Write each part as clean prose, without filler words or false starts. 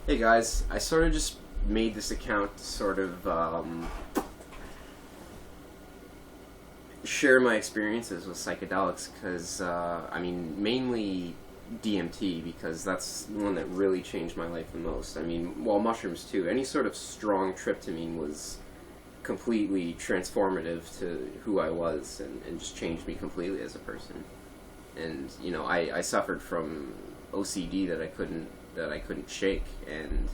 Hey guys, I sort of just made this account to sort of share my experiences with psychedelics because, mainly DMT because that's the one that really changed my life the most. I mean, well, mushrooms too. Any sort of strong tryptamine was completely transformative to who I was and just changed me completely as a person. And, I suffered from OCD that I couldn't shake, and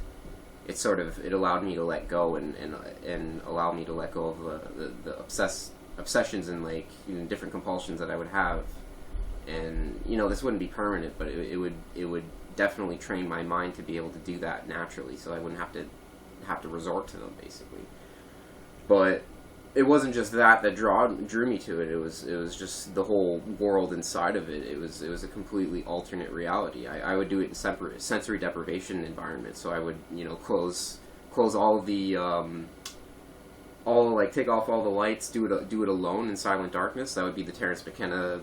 it allowed me to let go and allow me to let go of the obsessions and different compulsions that I would have. And this wouldn't be permanent, but it would definitely train my mind to be able to do that naturally, so I wouldn't have to resort to them basically. But it wasn't just that drew me to it. It was just the whole world inside of it. It was a completely alternate reality. I would do it in sensory deprivation environments. So I would close all the all like take off all the lights, do it alone in silent darkness. That would be the Terrence McKenna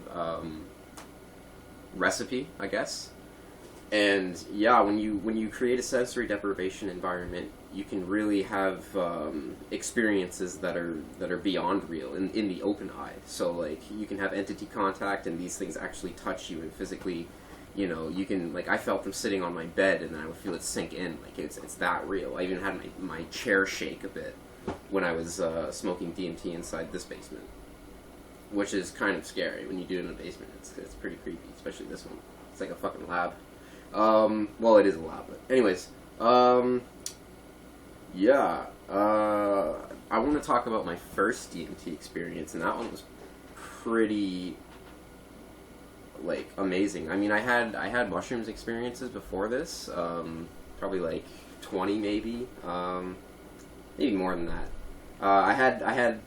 recipe, I guess. And yeah, when you create a sensory deprivation environment, you can really have experiences that are beyond real in the open eye. So like you can have entity contact, and these things actually touch you and physically, you can like I felt them sitting on my bed, and I would feel it sink in. Like it's that real. I even had my chair shake a bit when I was smoking DMT inside this basement, which is kind of scary when you do it in a basement. It's pretty creepy, especially this one. It's like a fucking lab. Well, it is a lab, but anyways, yeah, I want to talk about my first DMT experience, and that one was pretty, like, amazing. I mean, I had mushrooms experiences before this, probably like 20 maybe, maybe more than that. I had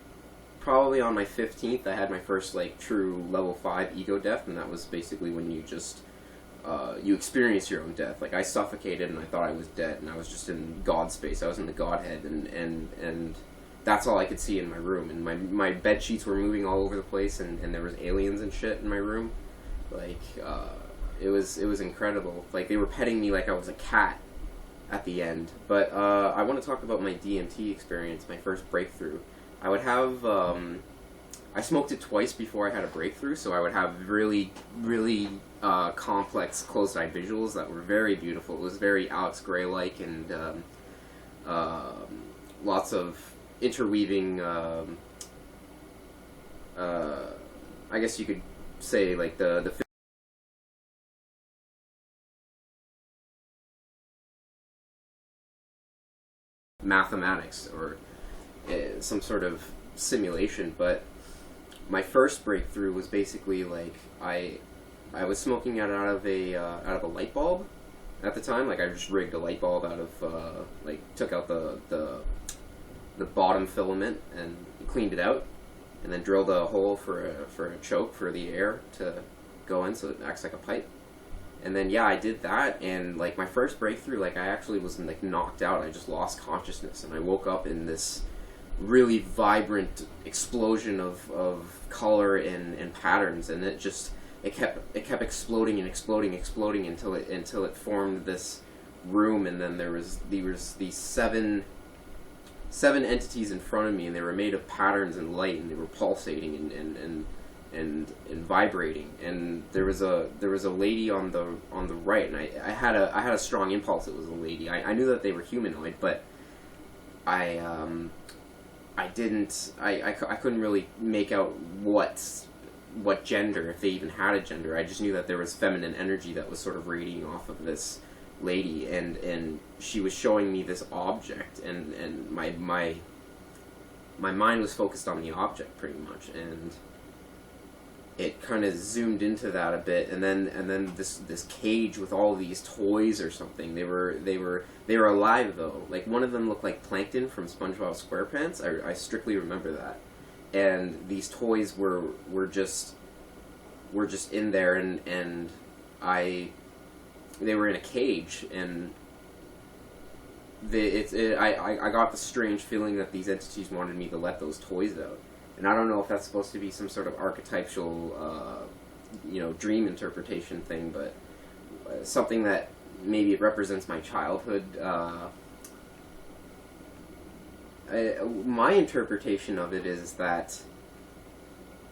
probably on my 15th, I had my first, like, true level 5 ego death, and that was basically when you experience your own death. Like I suffocated and I thought I was dead, and I was just in God space. I was in the Godhead, and that's all I could see in my room. And my bed sheets were moving all over the place, and there was aliens and shit in my room. Like it was incredible. Like they were petting me like I was a cat at the end. But I want to talk about my DMT experience, my first breakthrough. I would have I smoked it twice before I had a breakthrough, so I would have really, really complex closed-eye visuals that were very beautiful. It was very Alex Gray-like, and lots of interweaving, I guess you could say, like the mathematics or some sort of simulation. But my first breakthrough was basically like I was smoking it out of a light bulb at the time. Like I just rigged a light bulb out of like took out the bottom filament and cleaned it out, and then drilled a hole for a choke for the air to go in, so it acts like a pipe. And then yeah, I did that, and like my first breakthrough, like I actually was like knocked out. I just lost consciousness, and I woke up in this really vibrant explosion of color and patterns, and it kept exploding and exploding until it formed this room. And then there was these seven entities in front of me, and they were made of patterns and light, and they were pulsating and vibrating. And there was a lady on the right, and I had a strong impulse. It was a lady. I knew that they were humanoid, but I didn't. I couldn't really make out what gender, if they even had a gender. I just knew that there was feminine energy that was sort of radiating off of this lady, and she was showing me this object, and my mind was focused on the object pretty much, and it kind of zoomed into that a bit, and then this cage with all these toys or something. They were alive though. Like one of them looked like Plankton from SpongeBob SquarePants. I strictly remember that. And these toys were just in there, and they were in a cage, and I got the strange feeling that these entities wanted me to let those toys out. And I don't know if that's supposed to be some sort of archetypal, dream interpretation thing, but something that maybe it represents my childhood. My interpretation of it is that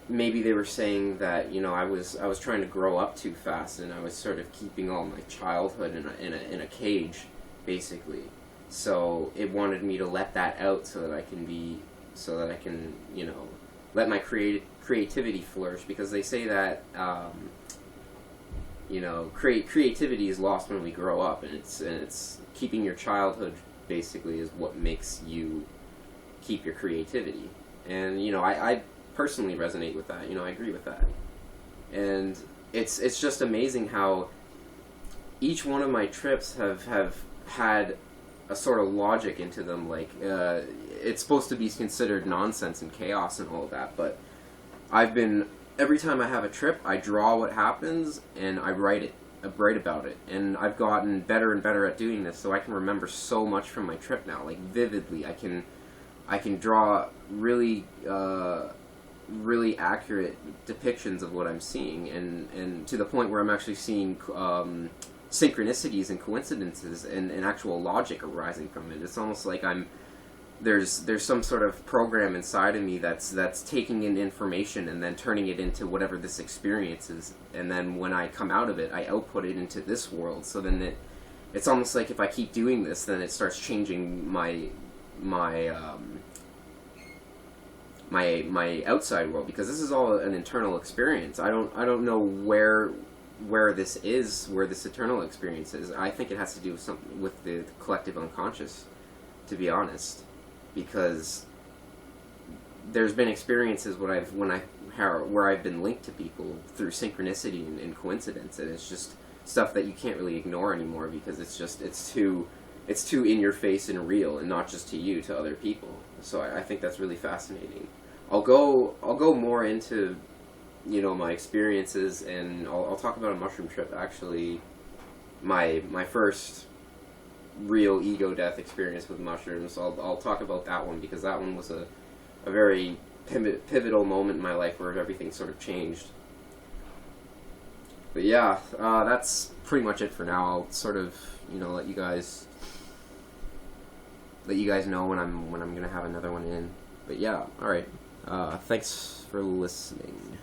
maybe they were saying that, you know, I was trying to grow up too fast, and I was sort of keeping all my childhood in a cage, basically. So it wanted me to let that out so that I can, you know, let my creativity flourish, because they say that you know, creativity is lost when we grow up, and it's keeping your childhood basically is what makes you keep your creativity. And you know, I personally resonate with that. You know, I agree with that. And it's just amazing how each one of my trips have had a sort of logic into them. Like, it's supposed to be considered nonsense and chaos and all of that, but every time I have a trip, I draw what happens and I write about it. And I've gotten better and better at doing this, so I can remember so much from my trip now, like vividly. I can draw really really accurate depictions of what I'm seeing, and to the point where I'm actually seeing synchronicities and coincidences and actual logic arising from it. It's almost like there's some sort of program inside of me that's taking in information and then turning it into whatever this experience is, and then when I come out of it, I output it into this world. So then it's almost like if I keep doing this, then it starts changing my outside world, because this is all an internal experience. I don't know where this eternal experience is. I think it has to do with something with the collective unconscious, to be honest, because there's been experiences where I've been linked to people through synchronicity and coincidence, and it's just stuff that you can't really ignore anymore, because it's too in your face and real, and not just to you, to other people. So I think that's really fascinating. I'll go more into, you know, my experiences, and I'll talk about a mushroom trip, actually. My first real ego death experience with mushrooms. I'll talk about that one, because that one was a very pivotal moment in my life where everything sort of changed. But yeah, that's pretty much it for now. I'll sort of, you know, let you guys know when I'm gonna have another one in. But yeah, all right. Thanks for listening.